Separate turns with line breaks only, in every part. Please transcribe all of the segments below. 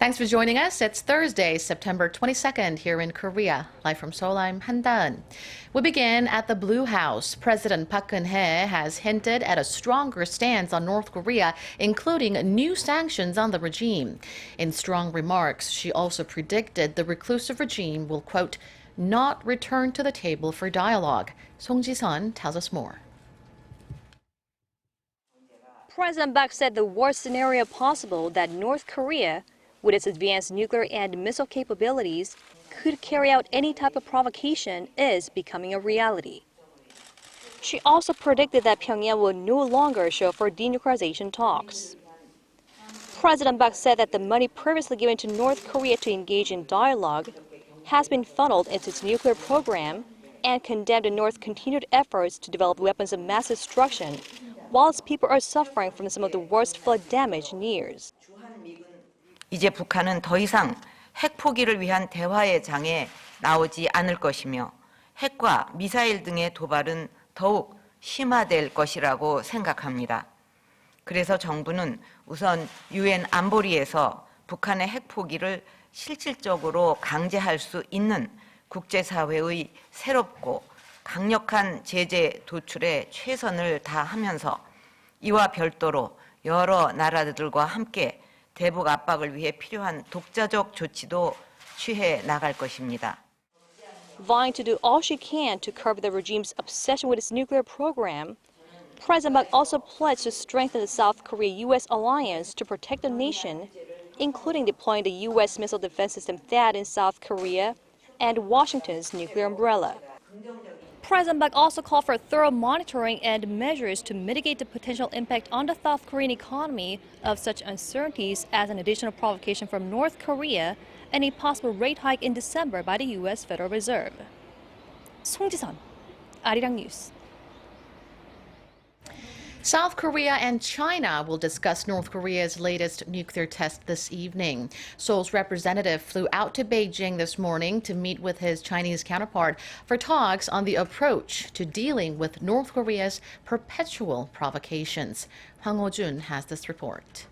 Thanks for joining us. It's Thursday, September 22nd here in Korea. Live from Seoul, I'm Han-dan. We begin at the Blue House. President Park Geunhye has hinted at a stronger stance on North Korea, including new sanctions on the regime. In strong remarks, she also predicted the reclusive regime will, quote, not return to the table for dialogue. Song Ji-sun tells us more.
President Park said the worst scenario possible that North Korea, with its advanced nuclear and missile capabilities, could carry out any type of provocation is becoming a reality. She also predicted that Pyongyang will no longer show for denuclearization talks. President Park said that the money previously given to North Korea to engage in dialogue has been funneled into its nuclear program and condemned the North's continued efforts to develop weapons of mass destruction, while its people are suffering from some of the worst flood damage in years.
이제 북한은 더 이상 핵 포기를 위한 대화의 장에 나오지 않을 것이며 핵과 미사일 등의 도발은 더욱 심화될 것이라고 생각합니다. 그래서 정부는 우선 유엔 안보리에서 북한의 핵 포기를 실질적으로 강제할 수 있는 국제사회의 새롭고 강력한 제재 도출에 최선을 다하면서 이와 별도로 여러 나라들과 함께 대북 압박을 위해 필요한 독자적 조치도 취해 나갈 것입니다.
Vying to do all she can to curb the regime's obsession with its nuclear program, President Park also pledged to strengthen the South Korea-U.S. alliance to protect the nation, including deploying the U.S. missile defense system THAAD in South Korea and Washington's nuclear umbrella. President Park also called for thorough monitoring and measures to mitigate the potential impact on the South Korean economy of such uncertainties as an additional provocation from North Korea and a possible rate hike in December by the U.S. Federal Reserve. Song Ji-sun, ARIRANG News.
South Korea and China will discuss North Korea's latest nuclear test this evening. Seoul's representative flew out to Beijing this morning to meet with his Chinese counterpart for talks on the approach to dealing with North Korea's perpetual provocations. Hwang Ho-jun has this report.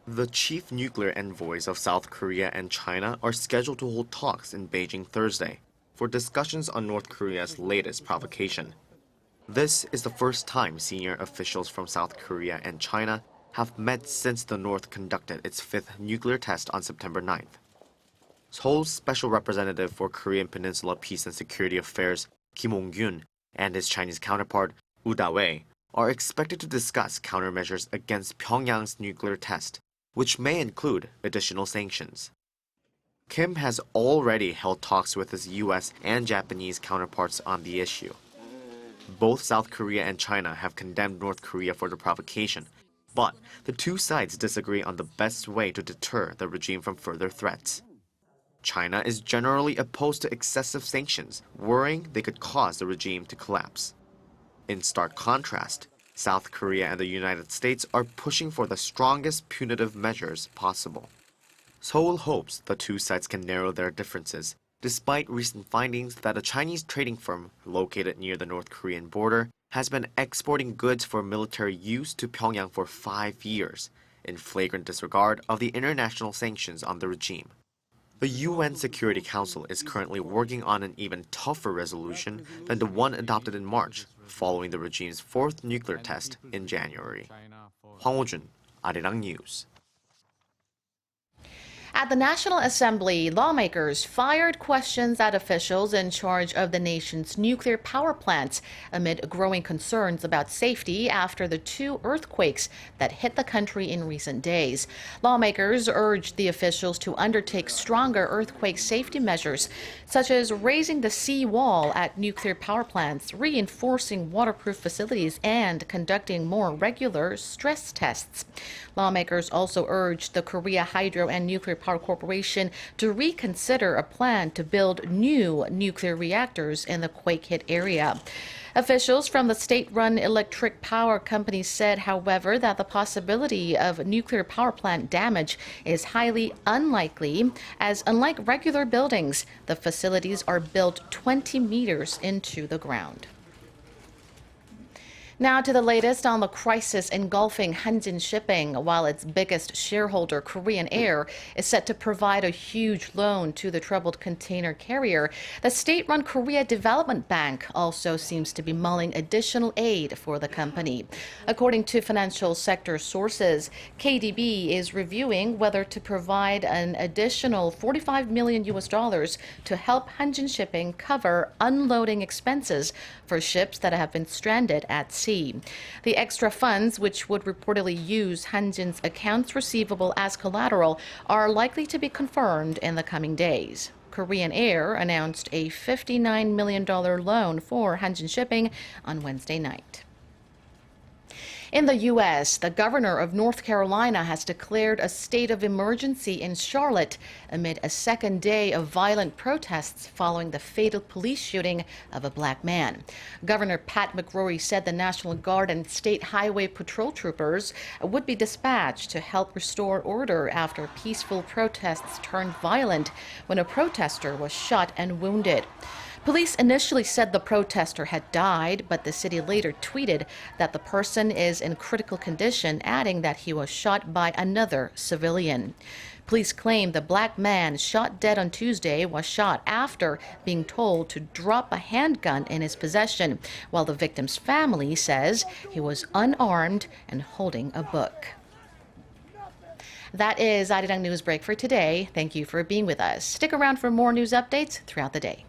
The chief nuclear envoys of South Korea and China are scheduled to hold talks in Beijing Thursday for discussions on North Korea's latest provocation. This is the first time senior officials from South Korea and China have met since the North conducted its fifth nuclear test on September 9th. Seoul's Special Representative for Korean Peninsula Peace and Security Affairs, Kim Hong-gyun, and his Chinese counterpart, Woo Da-wei, are expected to discuss countermeasures against Pyongyang's nuclear test, which may include additional sanctions. Kim has already held talks with his U.S. and Japanese counterparts on the issue. Both South Korea and China have condemned North Korea for the provocation, but the two sides disagree on the best way to deter the regime from further threats. China is generally opposed to excessive sanctions, worrying they could cause the regime to collapse. In stark contrast, South Korea and the United States are pushing for the strongest punitive measures possible. Seoul hopes the two sides can narrow their differences, despite recent findings that a Chinese trading firm located near the North Korean border has been exporting goods for military use to Pyongyang for 5 years, in flagrant disregard of the international sanctions on the regime. The UN Security Council is currently working on an even tougher resolution than the one adopted in March, following the regime's fourth nuclear test in January. Hwang Ho-jun, ARIRANG News.
At the National Assembly, lawmakers fired questions at officials in charge of the nation's nuclear power plants amid growing concerns about safety after the two earthquakes that hit the country in recent days. Lawmakers urged the officials to undertake stronger earthquake safety measures, such as raising the sea wall at nuclear power plants, reinforcing waterproof facilities, and conducting more regular stress tests. Lawmakers also urged the Korea Hydro and Nuclear Power Corporation to reconsider a plan to build new nuclear reactors in the quake-hit area. Officials from the state-run electric power company said, however, that the possibility of nuclear power plant damage is highly unlikely, as unlike regular buildings, the facilities are built 20 meters into the ground. Now to the latest on the crisis engulfing Hanjin Shipping. While its biggest shareholder, Korean Air, is set to provide a huge loan to the troubled container carrier, the state-run Korea Development Bank also seems to be mulling additional aid for the company. According to financial sector sources, KDB is reviewing whether to provide an additional $45 million to help Hanjin Shipping cover unloading expenses for ships that have been stranded at sea. The extra funds, which would reportedly use Hanjin's accounts receivable as collateral, are likely to be confirmed in the coming days. Korean Air announced a $59 million loan for Hanjin Shipping on Wednesday night. In the U.S., the governor of North Carolina has declared a state of emergency in Charlotte amid a second day of violent protests following the fatal police shooting of a black man. Governor Pat McCrory said the National Guard and State Highway Patrol troopers would be dispatched to help restore order after peaceful protests turned violent when a protester was shot and wounded. Police initially said the protester had died, but the city later tweeted that the person is in critical condition, adding that he was shot by another civilian. Police claim the black man shot dead on Tuesday was shot after being told to drop a handgun in his possession, while the victim's family says he was unarmed and holding a book. That is ARIRANG News Break for today. Thank you for being with us. Stick around for more news updates throughout the day.